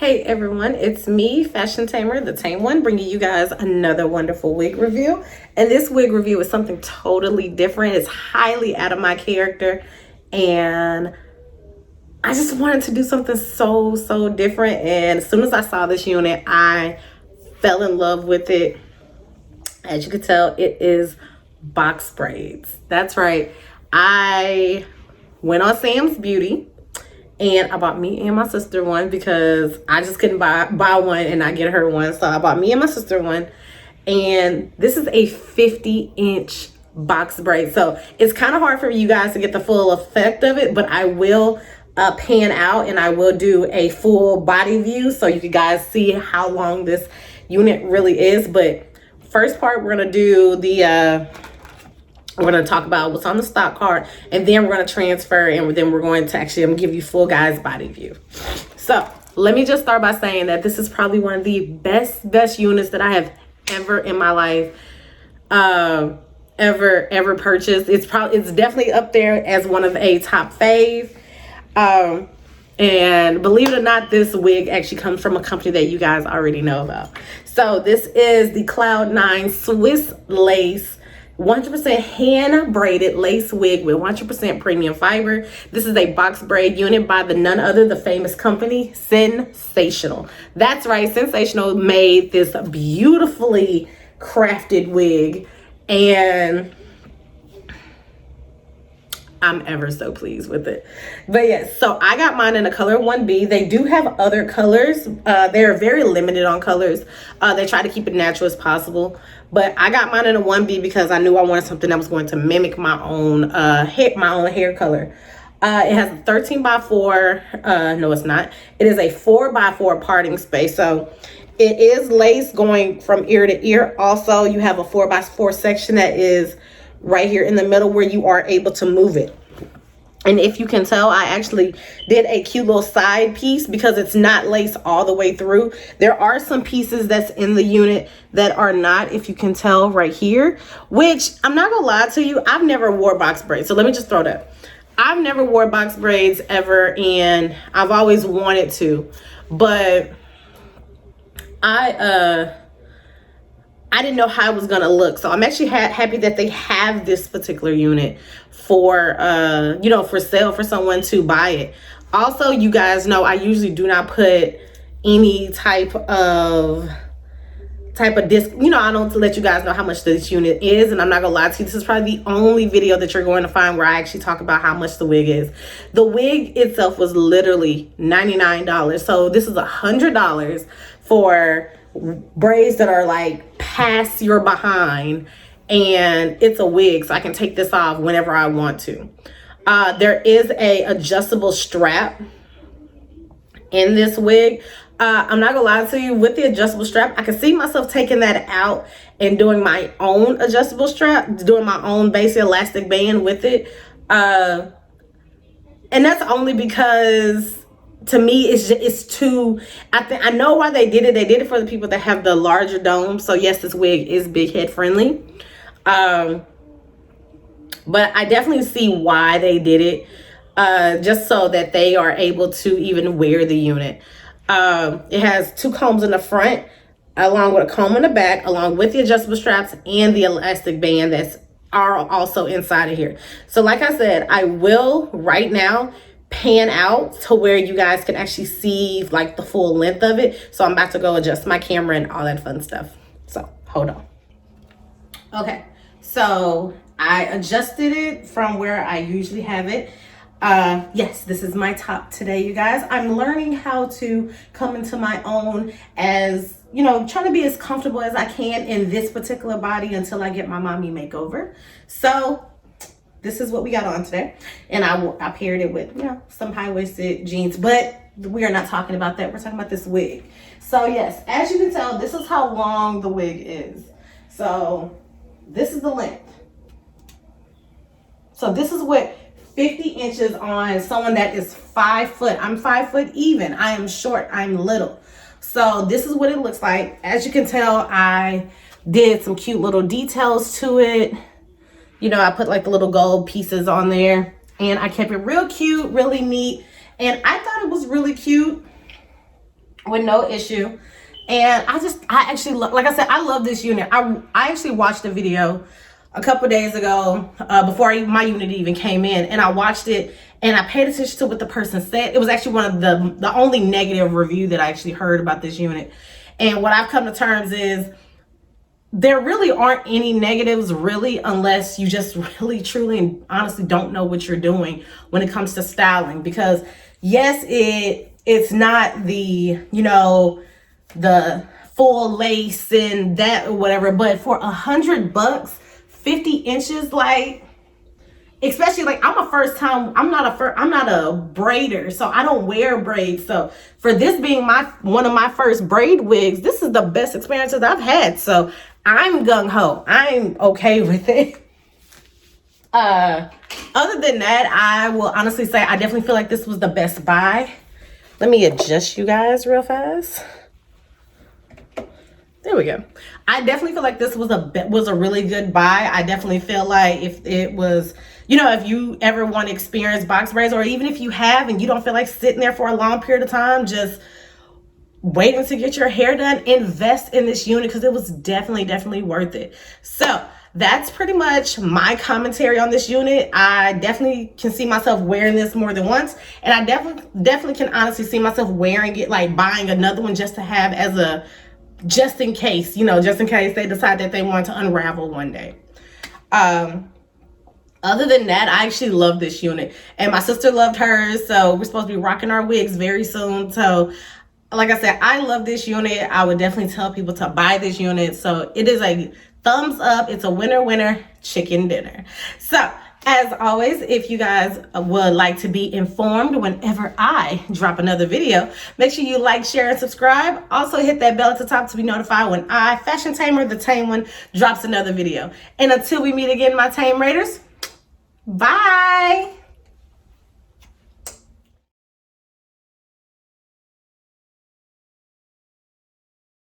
Hey everyone, it's me, Fashion Tamer, the Tame One, bringing you guys another wonderful wig review. And this wig review is something totally different. It's highly out of my character, and I just wanted to do something so different. And as soon as I saw this unit, I fell in love with it. As you can tell, it is Box Braids. That's right. I went on Samsbeauty and I bought me and my sister one because I just couldn't buy one and not get her one. So I bought me and my sister one. And this is a 50-inch box braid. So it's kind of hard for you guys to get the full effect of it, but I will pan out and I will do a full body view so you guys see how long this unit really is. But first part, we're gonna do the we're going to talk about what's on the stock card, and then we're going to transfer, and then we're going to actually, I'm going to give you full guys body view. So let me just start by saying that this is probably one of the best units that I have ever in my life ever purchased. It's definitely up there as one of a top fave. And believe it or not, this wig actually comes from a company that you guys already know about. So this is the Cloud9 Swiss Lace 100% hand braided lace wig with 100% premium fiber. This is a box braid unit by none other, the famous company Sensationnel. That's right, Sensationnel made this beautifully crafted wig, and I'm ever so pleased with it. But yes, so I got mine in the color 1B. They do have other colors. They're very limited on colors. They try to keep it natural as possible. But I got mine in a 1B because I knew I wanted something that was going to mimic my own hair color. It has a 13x4. No, it's not. It is a 4x4 parting space. So it is lace going from ear to ear. Also, you have a 4x4 section that is right here in the middle where you are able to move it. And if you can tell, I actually did a cute little side piece because it's not lace all the way through. There are some pieces that's in the unit that are not, if you can tell right here, which I'm not gonna lie to you, I've never wore box braids. So let me just throw that. I've never wore box braids ever, and I've always wanted to, but I didn't know how it was gonna look. So I'm actually happy that they have this particular unit for for sale for someone to buy it. Also, you guys know I usually do not put any type of disc, I don't let you guys know how much this unit is, and I'm not gonna lie to you, this is probably the only video that you're going to find where I actually talk about how much the wig is. The wig itself was literally $99. So this is $100 for braids that are like past your behind, and it's a wig, so I can take this off whenever I want to. There is a adjustable strap in this wig. I'm not gonna lie to you, with the adjustable strap, I can see myself taking that out and doing my own adjustable strap, doing my own basic elastic band with it. And that's only because to me, it's too, I know why they did it. They did it for the people that have the larger dome. So yes, this wig is big head friendly. But I definitely see why they did it. Just so that they are able to even wear the unit. It has two combs in the front, along with a comb in the back, along with the adjustable straps and the elastic band that's also inside of here. So like I said, I will right now pan out to where you guys can actually see like the full length of it. So I'm about to go adjust my camera and all that fun stuff. So hold on. Okay, so I adjusted it from where I usually have it. Yes, this is my top today, you guys. I'm learning how to come into my own, as trying to be as comfortable as I can in this particular body until I get my mommy makeover. So this is what we got on today, and I paired it with some high-waisted jeans, but we are not talking about that. We're talking about this wig. So yes, as you can tell, this is how long the wig is. So this is the length. So this is what 50 inches on someone that is 5 foot. I'm 5 foot even. I am short. I'm little. So this is what it looks like. As you can tell, I did some cute little details to it. I put like the little gold pieces on there, and I kept it real cute, really neat. And I thought it was really cute with no issue. And I actually like I said, I love this unit. I actually watched a video a couple days ago before my unit even came in, and I watched it and I paid attention to what the person said. It was actually one of the only negative review that I actually heard about this unit. And what I've come to terms is there really aren't any negatives, really, unless you just really truly and honestly don't know what you're doing when it comes to styling. Because yes, it's not the, you know, the full lace and that or whatever, but for $100, 50 inches, like, especially like I'm not a braider, so I don't wear braids. So for this being one of my first braid wigs, this is the best experiences I've had. So I'm gung-ho. I'm okay with it. Other than that, I will honestly say I definitely feel like this was the best buy. Let me adjust you guys real fast. There we go. I definitely feel like this was a really good buy. I definitely feel like if it was, you know, if you ever want to experience box braids, or even if you have and you don't feel like sitting there for a long period of time, just waiting to get your hair done, invest in this unit because it was definitely worth it. So that's pretty much my commentary on this unit. I definitely can see myself wearing this more than once, and I definitely can honestly see myself wearing it, like buying another one just to have as a just in case, you know, just in case they decide that they want to unravel one day. Other than that, I actually love this unit, and my sister loved hers, so we're supposed to be rocking our wigs very soon. So like I said, I love this unit. I would definitely tell people to buy this unit. So it is a thumbs up. It's a winner chicken dinner. So as always, if you guys would like to be informed whenever I drop another video, make sure you like, share, and subscribe. Also hit that bell at the top to be notified when I, Fashion Tamer, the Tame One, drops another video. And until we meet again, my Tame Raiders, bye.